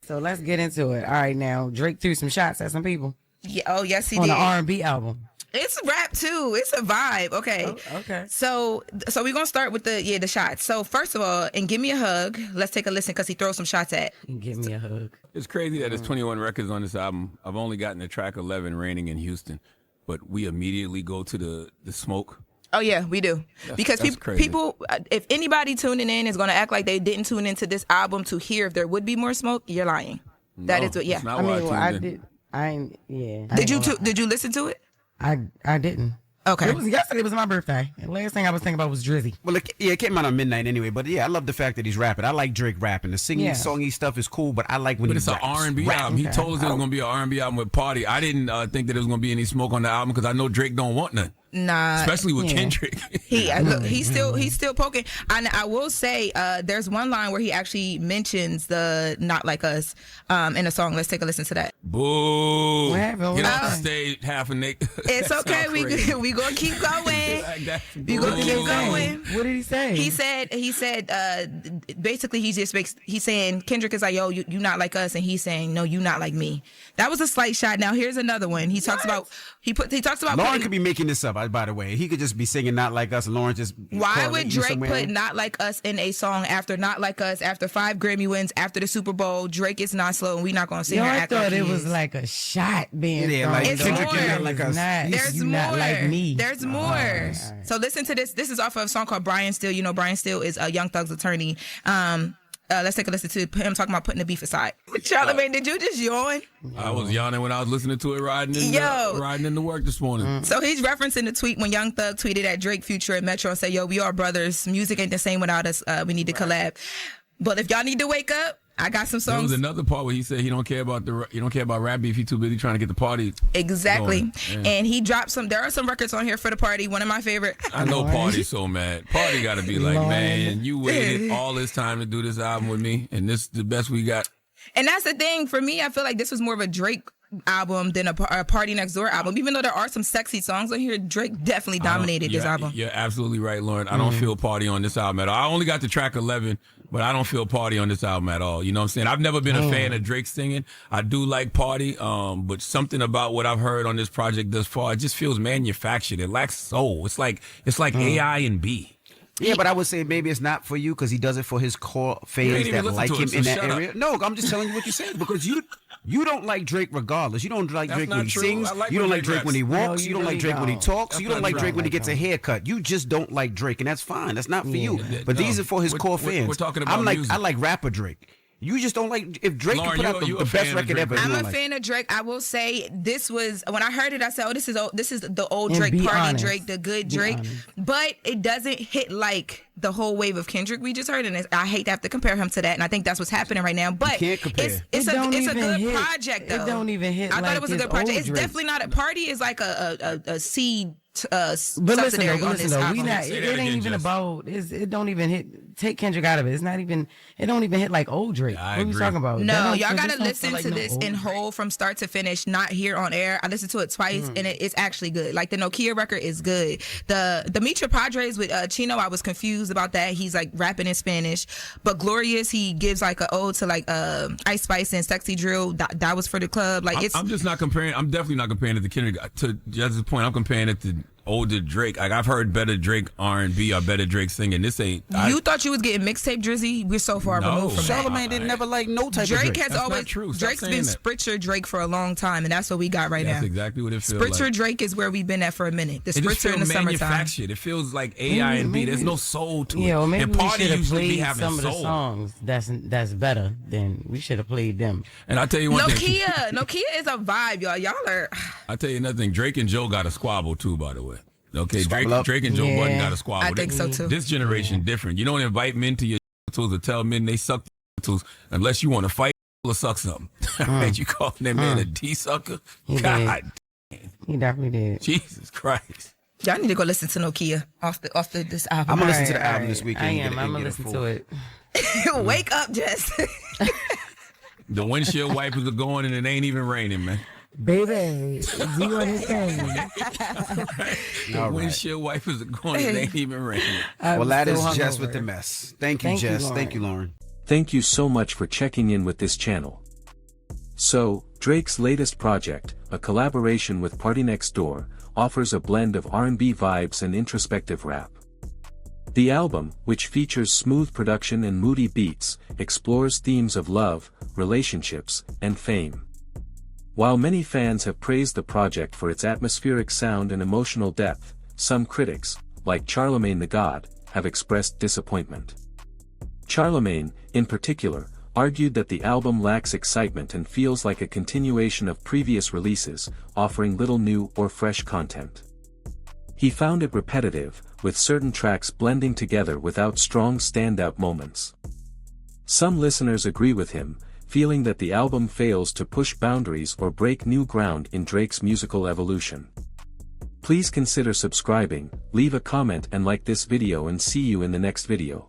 So let's get into it. All right, now Drake threw some shots at some people. Yeah. Oh, yes, he on did. On the R&B album. It's rap too. It's a vibe. Okay. Oh, okay. So we're gonna start with the shots. So first of all, and Give Me a Hug. Let's take a listen because he throws some shots at. And Give Me a Hug. It's crazy that there's 21 records on this album. I've only gotten to track 11, Raining in Houston, but we immediately go to the smoke. Oh yeah, we do. Because people, if anybody tuning in is gonna act like they didn't tune into this album to hear if there would be more smoke, you're lying. That is what. Yeah. I mean, I did. Yeah. Did you listen to it? I didn't. Okay. Yesterday was my birthday. And last thing I was thinking about was Drizzy. Well, it came out on midnight anyway. But yeah, I love the fact that he's rapping. I like Drake rapping. The singing, songy stuff is cool, but I like when it's an R&B album. He told us it was going to be an R&B album with Party. I didn't think that there was going to be any smoke on the album because I know Drake don't want none. Nah, especially with Kendrick. Look, he's still poking. I will say, there's one line where he actually mentions the "Not Like Us" in a song. Let's take a listen to that. Boo! Get off the stage, half a naked. It's okay. We gonna keep going. We gonna keep going. What did he say? He said basically he's saying Kendrick is like, yo, you not like us, and he's saying no, you not like me. That was a slight shot. Now here's another one. He talks about Lauren could be making this up. By the way, he could just be singing "Not Like Us" and Lauren just. Why would Drake put "Not Like Us" in a song after "Not Like Us" after 5 Grammy wins after the Super Bowl? Drake is not slow, and we not gonna sing her act like it was like a shot being thrown. Like it's Kendrick more. Not Like Us. There's more. Not like me. There's more. All right. So listen to this. This is off of a song called Brian Steele. You know, Brian Steele is a Young Thug's attorney. Let's take a listen to him talking about putting the beef aside. Charlamagne, did you just yawn? I was yawning when I was listening to it riding into work this morning. So he's referencing the tweet when Young Thug tweeted at Drake, Future, and Metro and said, yo, we are brothers. Music ain't the same without us. We need to collab. But if y'all need to wake up, I got some songs. There was another part where he said he don't care about rap beef. He too busy trying to get the party. Exactly. Yeah. And he dropped there are some records on here for the party. One of my favorite. I know Party's so mad. Party got to be like, man, you waited all this time to do this album with me, and this is the best we got. And that's the thing. For me, I feel like this was more of a Drake album than a Partynextdoor album. Even though there are some sexy songs on here, Drake definitely dominated this album. You're absolutely right, Lauren. I don't feel Party on this album at all. I only got to track 11, but I don't feel Party on this album at all. You know what I'm saying? I've never been a fan of Drake singing. I do like Party, but something about what I've heard on this project thus far, it just feels manufactured. It lacks soul. It's like AI and B. Yeah, but I would say maybe it's not for you because he does it for his core fans that like him in that area. No, I'm just telling you what you said because you don't like Drake regardless. You don't like Drake when he sings. You don't like Drake when he walks. You don't like Drake when he talks. You don't like Drake when he gets a haircut. You just don't like Drake, and that's fine. That's not for you. But these are for his core fans. We're talking about music. I like rapper Drake. You just don't like if Drake can put out the best record ever. I'm a fan of Drake. I will say this was when I heard it. I said, "Oh, this is the old Drake, party Drake, the good Drake." But it doesn't hit like the whole wave of Kendrick we just heard, and I hate to have to compare him to that. And I think that's what's happening right now. But it's a good project though. It don't even hit. I thought it was a good project. It's definitely not a party. Is like a seed. Subsidiary on this album. It ain't even about. It don't even hit. Take Kendrick out of it. It's not even. It don't even hit like old Drake. What are we talking about? No, y'all gotta listen to this in whole from start to finish. Not here on air. I listened to it twice, and it's actually good. Like the Nokia record is good. The Mitra Padres with Chino, I was confused about that. He's like rapping in Spanish, but Glorious, he gives like an ode to like Ice Spice and Sexy Drill. That was for the club. Like I'm just not comparing. I'm definitely not comparing it to Kendrick. To Jess's point, I'm comparing it to older Drake. Like I've heard better Drake R&B or better Drake singing. This ain't. You thought you was getting mixtape Drizzy? We're so far removed from that. Charlamagne didn't never like no type Drake of Drake. Has always true. Drake's been Spritzer Drake for a long time, and that's what we got right now. That's exactly what it feels Spritzer like. Drake is where we've been at for a minute. The Spritzer in the manufactured. It feels like AI and B. There's no soul to it. Yeah, well, maybe and we should have played some of the songs that's better. Then we should have played them. And I tell you one thing. Nokia is a vibe, y'all. Y'all are. I tell you nothing. Drake and Joe got a squabble too, by the way. Okay, Drake and Joe Budden got a squabble. I think so too. This generation different. You don't invite men to your tools or tell men they suck tools unless you want to fight or suck something. Right? You calling that man a D sucker? God damn. He definitely did. Jesus Christ. Y'all need to go listen to Nokia off this album. I'm gonna listen to the album this weekend. I am. I'm gonna listen to it. Wake up, Jess. The windshield wipers are going and it ain't even raining, man. Baby, do understand? The windshield wipers are going and it ain't even raining. Well, that is Jess with the mess. Thank you, Jess. Thank you, Lauren. Thank you so much for checking in with this channel. So, Drake's latest project, a collaboration with Partynextdoor, offers a blend of R&B vibes and introspective rap. The album, which features smooth production and moody beats, explores themes of love, relationships, and fame. While many fans have praised the project for its atmospheric sound and emotional depth, some critics, like Charlamagne the God, have expressed disappointment. Charlamagne, in particular, argued that the album lacks excitement and feels like a continuation of previous releases, offering little new or fresh content. He found it repetitive, with certain tracks blending together without strong standout moments. Some listeners agree with him, feeling that the album fails to push boundaries or break new ground in Drake's musical evolution. Please consider subscribing, leave a comment and like this video, and see you in the next video.